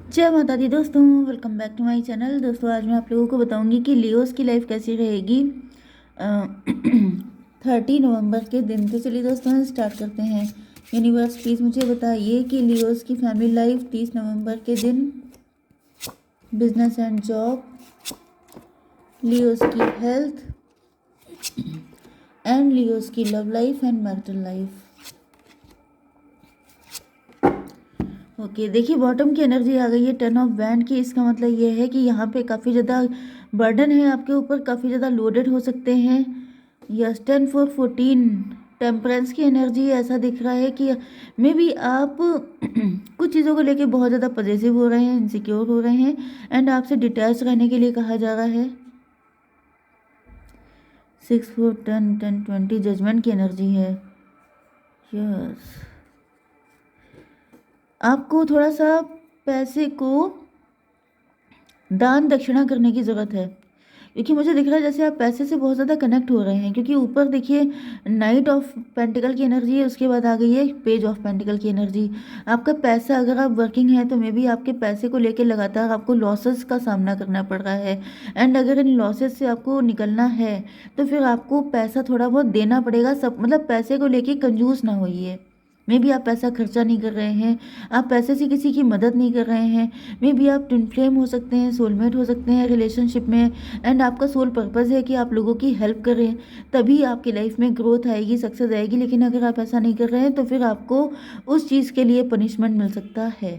जय माता दी दोस्तों, welcome back to my channel. दोस्तों आज मैं आप लोगों को बताऊंगी कि लियोस की लाइफ कैसी रहेगी 30 नवंबर के दिन। तो चलिए दोस्तों स्टार्ट करते हैं। यूनिवर्स प्लीज़ मुझे बताइए कि लियोस की फैमिली लाइफ 30 नवंबर के दिन, बिजनेस एंड जॉब, लियोस की हेल्थ एंड लियोस की love life and marital life. Okay देखिए, बॉटम की एनर्जी आ गई है 10 ऑफ वैंड की। इसका मतलब ये है कि यहाँ पे काफ़ी ज़्यादा बर्डन है आपके ऊपर, काफ़ी ज़्यादा लोडेड हो सकते हैं। यस, 10 4 14 टेम्परेंस की एनर्जी ऐसा दिख रहा है कि मे बी आप कुछ चीज़ों को लेके बहुत ज़्यादा पॉजिटिव हो रहे हैं, इनसिक्योर हो रहे हैं एंड आपसे डिटैच रहने के लिए कहा जा रहा है। 6 4 10 10 20 जजमेंट की एनर्जी है। यस, आपको थोड़ा सा पैसे को दान दक्षिणा करने की ज़रूरत है, क्योंकि मुझे दिख रहा है जैसे आप पैसे से बहुत ज़्यादा कनेक्ट हो रहे हैं। क्योंकि ऊपर देखिए नाइट ऑफ पेंटिकल की एनर्जी है, उसके बाद आ गई है पेज ऑफ पेंटिकल की एनर्जी। आपका पैसा, अगर आप वर्किंग हैं तो मे बी आपके पैसे को लेकर लगातार आपको लॉसेस का सामना करना पड़ रहा है। एंड अगर इन लॉसेस से आपको निकलना है तो फिर आपको पैसा थोड़ा बहुत देना पड़ेगा। सब मतलब पैसे को लेके कंजूस ना होइए। मे बी आप पैसा खर्चा नहीं कर रहे हैं, आप पैसे से किसी की मदद नहीं कर रहे हैं। मे बी आप ट्विन फ्लेम हो सकते हैं, सोलमेट हो सकते हैं रिलेशनशिप में। एंड आपका सोल पर्पस है कि आप लोगों की हेल्प करें, तभी आपकी लाइफ में ग्रोथ आएगी, सक्सेस आएगी। लेकिन अगर आप ऐसा नहीं कर रहे हैं तो फिर आपको उस चीज़ के लिए पनिशमेंट मिल सकता है।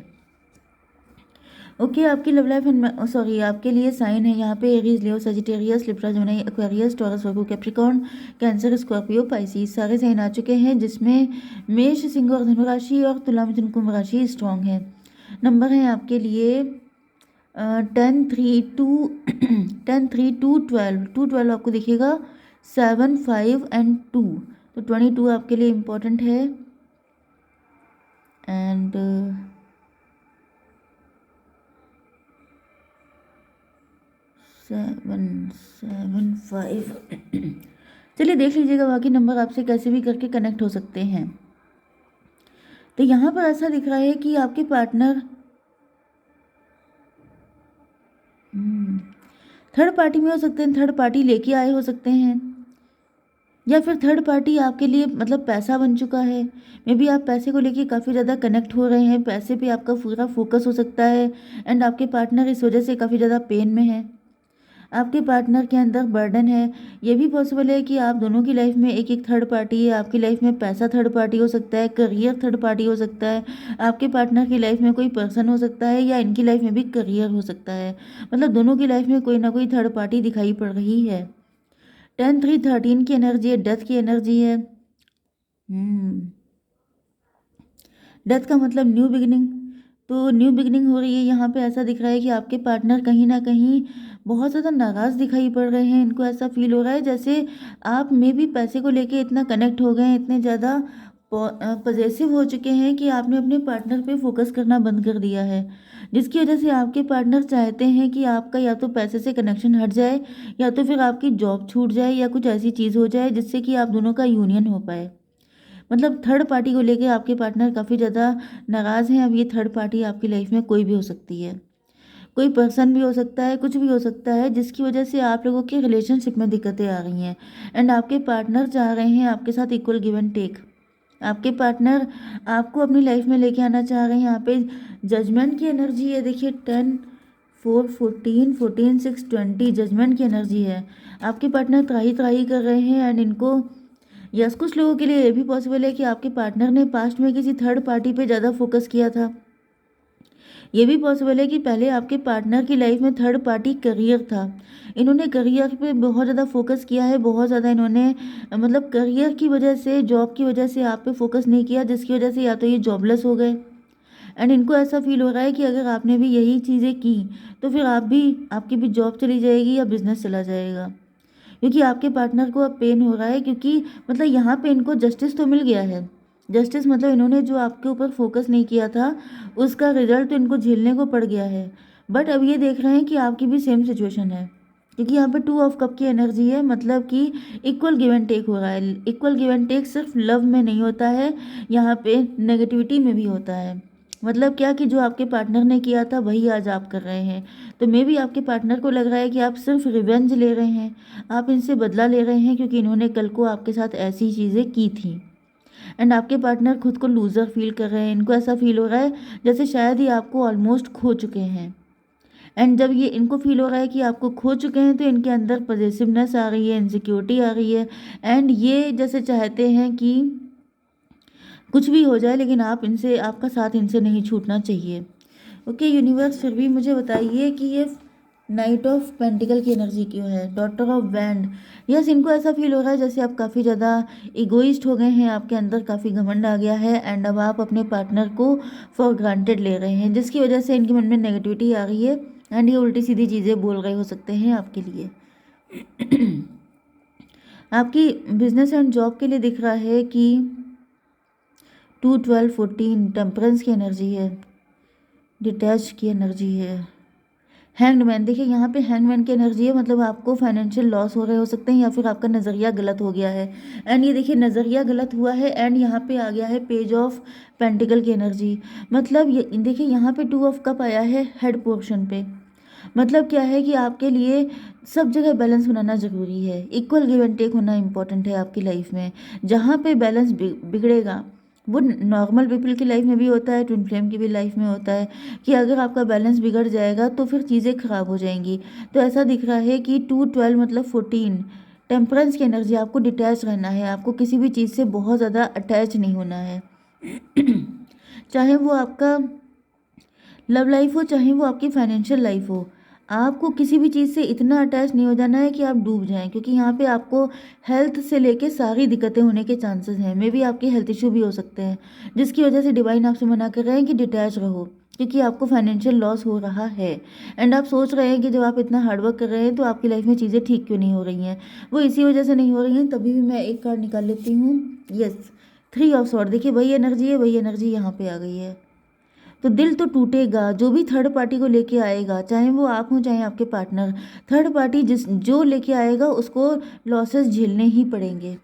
ओके आपकी लव लाइफ एंड सॉरी आपके लिए साइन है यहाँ पे Aries, Leo, Sagittarius, Libra, Gemini, Aquarius, Taurus, Virgo, Capricorn, cancer, Scorpio, Pisces सारे साइन आ चुके हैं, जिसमें मेष, सिंह और धनु राशि और तुला, मिथुन, कुंभ राशि स्ट्रॉन्ग है। नंबर है आपके लिए 10 3 2 10 3 2 12 आपको दिखेगा 7 5 एंड 2। तो 22 आपके लिए इम्पोर्टेंट है। एंड 7 7 5 चलिए देख लीजिएगा बाकी नंबर आपसे कैसे भी करके कनेक्ट हो सकते हैं। तो यहाँ पर ऐसा दिख रहा है कि आपके पार्टनर थर्ड पार्टी में हो सकते हैं, थर्ड पार्टी लेके आए हो सकते हैं, या फिर थर्ड पार्टी आपके लिए मतलब पैसा बन चुका है। मे बी आप पैसे को लेके काफ़ी ज़्यादा कनेक्ट हो रहे हैं, पैसे पे आपका पूरा फोकस हो सकता है। एंड आपके पार्टनर इस वजह से काफ़ी ज़्यादा पेन में है, आपके पार्टनर के अंदर बर्डन है। ये भी पॉसिबल है कि आप दोनों की लाइफ में एक एक थर्ड पार्टी है। आपकी लाइफ में पैसा थर्ड पार्टी हो सकता है, करियर थर्ड पार्टी हो सकता है, आपके पार्टनर की लाइफ में कोई पर्सन हो सकता है, या इनकी लाइफ में भी करियर हो सकता है। मतलब दोनों की लाइफ में कोई ना कोई थर्ड पार्टी दिखाई पड़ रही है। 10 3 13 की एनर्जी है, डेथ की एनर्जी है। डेथ का मतलब न्यू बिगिनिंग, तो न्यू बिगिनिंग हो रही है। यहाँ पे ऐसा दिख रहा है कि आपके पार्टनर कहीं ना कहीं बहुत ज़्यादा नाराज़ दिखाई पड़ रहे हैं। इनको ऐसा फील हो रहा है जैसे आप में भी पैसे को लेके इतना कनेक्ट हो गए हैं, इतने ज़्यादा पजेसिव हो चुके हैं कि आपने अपने पार्टनर पे फोकस करना बंद कर दिया है, जिसकी वजह से आपके पार्टनर चाहते हैं कि आपका या तो पैसे से कनेक्शन हट जाए, या तो फिर आपकी जॉब छूट जाए, या कुछ ऐसी चीज़ हो जाए जिससे कि आप दोनों का यूनियन हो पाए। मतलब थर्ड पार्टी को लेके आपके पार्टनर काफ़ी ज़्यादा नाराज़ हैं। अब ये थर्ड पार्टी आपकी लाइफ में कोई भी हो सकती है, कोई पर्सन भी हो सकता है, कुछ भी हो सकता है, जिसकी वजह से आप लोगों के रिलेशनशिप में दिक्कतें आ रही हैं। एंड आपके पार्टनर चाह रहे हैं आपके साथ इक्वल गिव एंड टेक। आपके पार्टनर आपको अपनी लाइफ में लेके आना चाह रहे हैं। यहाँ पे जजमेंट की एनर्जी है, देखिए 10 4 14 14 6 20 जजमेंट की एनर्जी है। आपके पार्टनर त्राही त्राही कर रहे हैं। एंड इनको यस, कुछ लोगों के लिए ये भी पॉसिबल है कि आपके पार्टनर ने पास्ट में किसी थर्ड पार्टी पे ज़्यादा फोकस किया था। ये भी पॉसिबल है कि पहले आपके पार्टनर की लाइफ में थर्ड पार्टी करियर था, इन्होंने करियर पे बहुत ज़्यादा फोकस किया है, बहुत ज़्यादा इन्होंने मतलब करियर की वजह से, जॉब की वजह से आप पे फोकस नहीं किया, जिसकी वजह से या तो ये जॉबलेस हो गए। एंड इनको ऐसा फील हो रहा है कि अगर आपने भी यही चीज़ें की तो फिर आपकी भी जॉब चली जाएगी या बिजनेस चला जाएगा। क्योंकि आपके पार्टनर को अब पेन हो रहा है, क्योंकि मतलब यहाँ पे इनको जस्टिस तो मिल गया है। जस्टिस मतलब इन्होंने जो आपके ऊपर फोकस नहीं किया था उसका रिजल्ट तो इनको झेलने को पड़ गया है। बट अब ये देख रहे हैं कि आपकी भी सेम सिचुएशन है, क्योंकि यहाँ पे 2 ऑफ कप की एनर्जी है, मतलब कि इक्वल गिव एंड टेक हो रहा है। इक्वल गिव एंड टेक सिर्फ लव में नहीं होता है, यहाँ पे नेगेटिविटी में भी होता है। मतलब क्या कि जो आपके पार्टनर ने किया था वही आज आप कर रहे हैं। तो मे भी आपके पार्टनर को लग रहा है कि आप सिर्फ रिवेंज ले रहे हैं, आप इनसे बदला ले रहे हैं क्योंकि इन्होंने कल को आपके साथ ऐसी चीज़ें की थी। एंड आपके पार्टनर खुद को लूज़र फील कर रहे हैं, इनको ऐसा फील हो रहा है जैसे शायद ही आपको ऑलमोस्ट खो चुके हैं। एंड जब ये इनको फील हो रहा है कि आपको खो चुके हैं तो इनके अंदर पॉजिटिवनेस आ रही है, इनसिक्योरिटी आ रही है। एंड ये जैसे चाहते हैं कि कुछ भी हो जाए लेकिन आप इनसे, आपका साथ इनसे नहीं छूटना चाहिए। ओके यूनिवर्स, फिर भी मुझे बताइए कि ये नाइट ऑफ पेंटिकल की एनर्जी क्यों है। डॉटर ऑफ बैंड, यस, इनको ऐसा फील हो रहा है जैसे आप काफ़ी ज़्यादा इगोइस्ट हो गए हैं, आपके अंदर काफ़ी घमंड आ गया है। एंड अब आप अपने पार्टनर को फॉर ग्रांटेड ले रहे हैं, जिसकी वजह से इनके मन में नेगेटिविटी आ रही है। एंड ये उल्टी सीधी चीज़ें बोल रहे हो सकते हैं आपके लिए। आपकी बिजनेस एंड जॉब के लिए दिख रहा है कि 2, 12, 14 टेम्परेंस की एनर्जी है, डिटैच की एनर्जी है। हैंगमैन, देखिए यहाँ पे हैंगमैन की एनर्जी है, मतलब आपको फाइनेंशियल लॉस हो रहे हो सकते हैं या फिर आपका नज़रिया गलत हो गया है। एंड ये देखिए नज़रिया गलत हुआ है। एंड यहाँ पे आ गया है पेज ऑफ पेंटिकल की एनर्जी, मतलब ये देखिए यहाँ पे 2 ऑफ कप आया है हेड पोर्शन पे। मतलब क्या है कि आपके लिए सब जगह बैलेंस बनाना ज़रूरी है, इक्वल गिव एंड टेक होना इंपॉर्टेंट है आपकी लाइफ में। जहाँ पे बैलेंस बिगड़ेगा, वो नॉर्मल पीपल की लाइफ में भी होता है, ट्विन फ्लेम की भी लाइफ में होता है, कि अगर आपका बैलेंस बिगड़ जाएगा तो फिर चीज़ें ख़राब हो जाएंगी। तो ऐसा दिख रहा है कि 2, 12 मतलब 14 टेम्परेंस की एनर्जी, आपको डिटैच रहना है, आपको किसी भी चीज़ से बहुत ज़्यादा अटैच नहीं होना है। चाहे वो आपका लव लाइफ हो, चाहे वो आपकी फाइनेंशियल लाइफ हो, आपको किसी भी चीज़ से इतना अटैच नहीं हो जाना है कि आप डूब जाएं, क्योंकि यहाँ पे आपको हेल्थ से लेके सारी दिक्कतें होने के चांसेस हैं। मे बी आपके हेल्थ इशू भी हो सकते हैं, जिसकी वजह से डिवाइन आपसे मना कर रहे हैं कि डिटैच रहो, क्योंकि आपको फाइनेंशियल लॉस हो रहा है। एंड आप सोच रहे हैं कि जब आप इतना हार्डवर्क कर रहे हैं तो आपकी लाइफ में चीज़ें ठीक क्यों नहीं हो रही हैं। वो इसी वजह से नहीं हो रही हैं। तभी भी मैं एक कार्ड निकाल लेती हूँ। यस, 3 ऑफ सॉर्ड, देखिए वही एनर्जी है, वही एनर्जी यहाँ पे आ गई है। तो दिल तो टूटेगा, जो भी थर्ड पार्टी को लेके आएगा, चाहे वो आप हो चाहे आपके पार्टनर, थर्ड पार्टी जिस जो लेके आएगा उसको लॉसेस झेलने ही पड़ेंगे।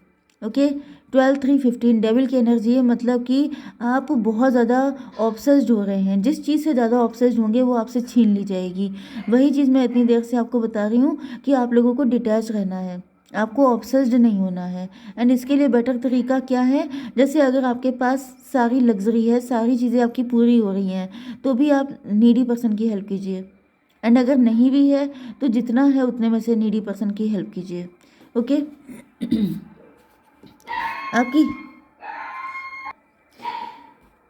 ओके, 12, 3, 15 डेविल की एनर्जी है, मतलब कि आप बहुत ज़्यादा ऑब्सेस्ड हो रहे हैं, जिस चीज़ से ज़्यादा ऑब्सेस्ड होंगे वो आपसे छीन ली जाएगी। वही चीज़ मैं इतनी देर से आपको बता रही हूँ कि आप लोगों को डिटैच रहना है, आपको ऑब्सेस्ड नहीं होना है। एंड इसके लिए बेटर तरीका क्या है, जैसे अगर आपके पास सारी लग्जरी है, सारी चीज़ें आपकी पूरी हो रही हैं, तो भी आप नीडी पर्सन की हेल्प कीजिए। एंड अगर नहीं भी है तो जितना है उतने में से नीडी पर्सन की हेल्प कीजिए। ओके। आपकी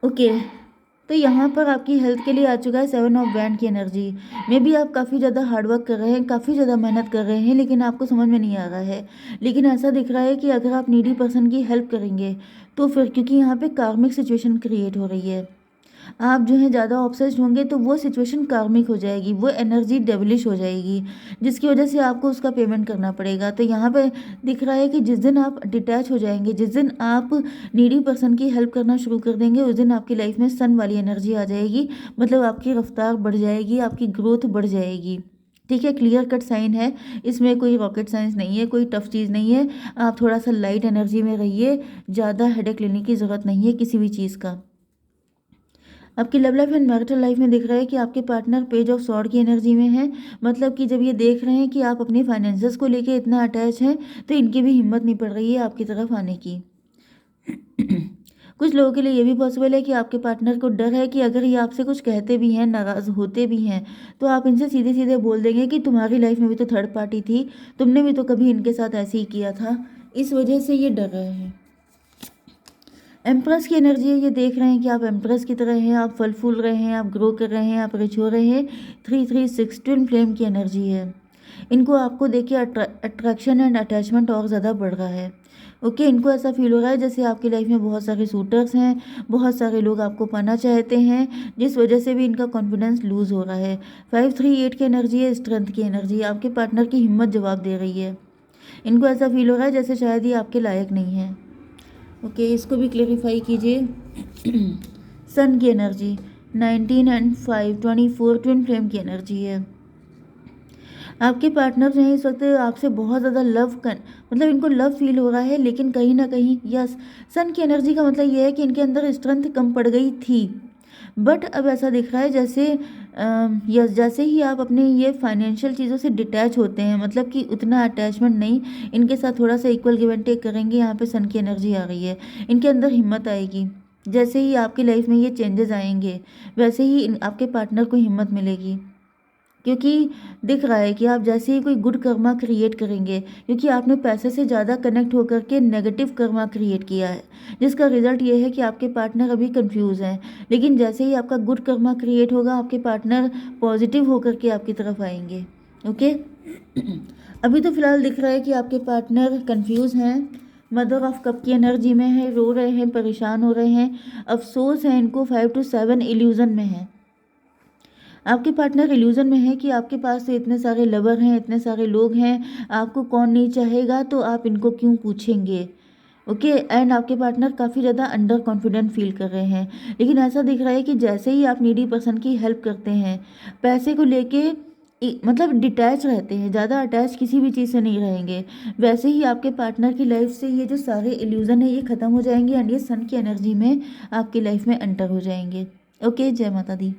ओके, तो यहाँ पर आपकी हेल्थ के लिए आ चुका है 7 ऑफ बैंड की एनर्जी। मे बी आप काफ़ी ज़्यादा हार्डवर्क कर रहे हैं, काफ़ी ज़्यादा मेहनत कर रहे हैं, लेकिन आपको समझ में नहीं आ रहा है। लेकिन ऐसा दिख रहा है कि अगर आप नीडी पर्सन की हेल्प करेंगे तो फिर, क्योंकि यहाँ पे कार्मिक सिचुएशन क्रिएट हो रही है, आप जो है ज़्यादा ऑब्सेस्ड होंगे तो वो सिचुएशन कार्मिक हो जाएगी, वो एनर्जी डेविलिश हो जाएगी, जिसकी वजह से आपको उसका पेमेंट करना पड़ेगा। तो यहाँ पे दिख रहा है कि जिस दिन आप डिटैच हो जाएंगे, जिस दिन आप नीडी पर्सन की हेल्प करना शुरू कर देंगे, उस दिन आपकी लाइफ में सन वाली एनर्जी आ जाएगी, मतलब आपकी रफ्तार बढ़ जाएगी, आपकी ग्रोथ बढ़ जाएगी। ठीक है, क्लियर कट साइन है, इसमें कोई रॉकेट साइंस नहीं है, कोई टफ चीज़ नहीं है। आप थोड़ा सा लाइट एनर्जी में रहिए, ज़्यादा हेडेक लेने की ज़रूरत नहीं है किसी भी चीज़ का। आपकी love life and marital life में दिख रहा है कि आपके पार्टनर पेज ऑफ सॉर्ड की एनर्जी में है, मतलब कि जब ये देख रहे हैं कि आप अपने फाइनेंसेस को लेके इतना अटैच हैं तो इनकी भी हिम्मत नहीं पड़ रही है आपकी तरफ आने की। कुछ लोगों के लिए ये भी पॉसिबल है कि आपके पार्टनर को डर है कि अगर ये आपसे कुछ कहते भी हैं, नाराज़ होते भी हैं, तो आप इनसे सीधे सीधे बोल देंगे कि तुम्हारी लाइफ में भी तो थर्ड पार्टी थी, तुमने भी तो कभी इनके साथ ऐसे ही किया था। इस वजह से ये डर रहे हैं। एम्प्रेस की एनर्जी है, ये देख रहे हैं कि आप एम्प्रेस की तरह हैं, आप फल फूल रहे हैं, आप ग्रो कर रहे हैं, आप रिच हो रहे हैं। 3, 3, 6 ट्विन फ्लेम की एनर्जी है। इनको आपको देखिए अट्रैक्शन एंड अटैचमेंट और ज़्यादा बढ़ रहा है। ओके, इनको ऐसा फील हो रहा है जैसे आपकी लाइफ में बहुत सारे सूटर्स हैं, बहुत सारे लोग आपको पाना चाहते हैं, जिस वजह से भी इनका कॉन्फिडेंस लूज़ हो रहा है। 5, 3, 8 की एनर्जी है, स्ट्रेंथ की एनर्जी। आपके पार्टनर की हिम्मत जवाब दे रही है। इनको ऐसा फील हो रहा है जैसे शायद ये आपके लायक नहीं है। ओके, इसको भी क्लेरिफाई कीजिए। सन की एनर्जी 19 एंड 5, 24 ट्विन फ्लेम की एनर्जी है। आपके पार्टनर जो है इस वक्त आपसे बहुत ज़्यादा मतलब इनको लव फील हो रहा है, लेकिन कहीं ना कहीं, यस, सन की एनर्जी का मतलब ये है कि इनके अंदर स्ट्रेंथ कम पड़ गई थी, बट अब ऐसा दिख रहा है जैसे जैसे ही आप अपने ये फाइनेंशियल चीज़ों से डिटैच होते हैं, मतलब कि उतना अटैचमेंट नहीं, इनके साथ थोड़ा सा इक्वल गिव एंड टेक करेंगे। यहाँ पे सन की एनर्जी आ रही है, इनके अंदर हिम्मत आएगी। जैसे ही आपकी लाइफ में ये चेंजेस आएंगे वैसे ही आपके पार्टनर को हिम्मत मिलेगी, क्योंकि दिख रहा है कि आप जैसे ही कोई गुड कर्मा क्रिएट करेंगे, क्योंकि आपने पैसे से ज़्यादा कनेक्ट होकर के नेगेटिव कर्मा क्रिएट किया है, जिसका रिजल्ट ये है कि आपके पार्टनर अभी कंफ्यूज हैं। लेकिन जैसे ही आपका गुड कर्मा क्रिएट होगा, आपके पार्टनर पॉजिटिव होकर के आपकी तरफ आएंगे। ओके। अभी तो फिलहाल दिख रहा है कि आपके पार्टनर कंफ्यूज हैं, मदर ऑफ कप की एनर्जी में है, रो रहे हैं, परेशान हो रहे हैं, अफसोस है इनको, 5 to 7 इल्यूजन में है। आपके पार्टनर इल्यूजन में है कि आपके पास तो इतने सारे लवर हैं, इतने सारे लोग हैं, आपको कौन नहीं चाहेगा, तो आप इनको क्यों पूछेंगे। ओके। एंड आपके पार्टनर काफ़ी ज़्यादा अंडर कॉन्फिडेंट फील कर रहे हैं। लेकिन ऐसा दिख रहा है कि जैसे ही आप नीडी पर्सन की हेल्प करते हैं, पैसे को लेके मतलब डिटैच रहते हैं, ज़्यादा अटैच किसी भी चीज़ से नहीं रहेंगे, वैसे ही आपके पार्टनर की लाइफ से ये जो सारे इल्यूज़न है ये ख़त्म हो जाएंगे एंड ये सन की एनर्जी में आपकी लाइफ में एंटर हो जाएंगे। ओके। जय माता दी।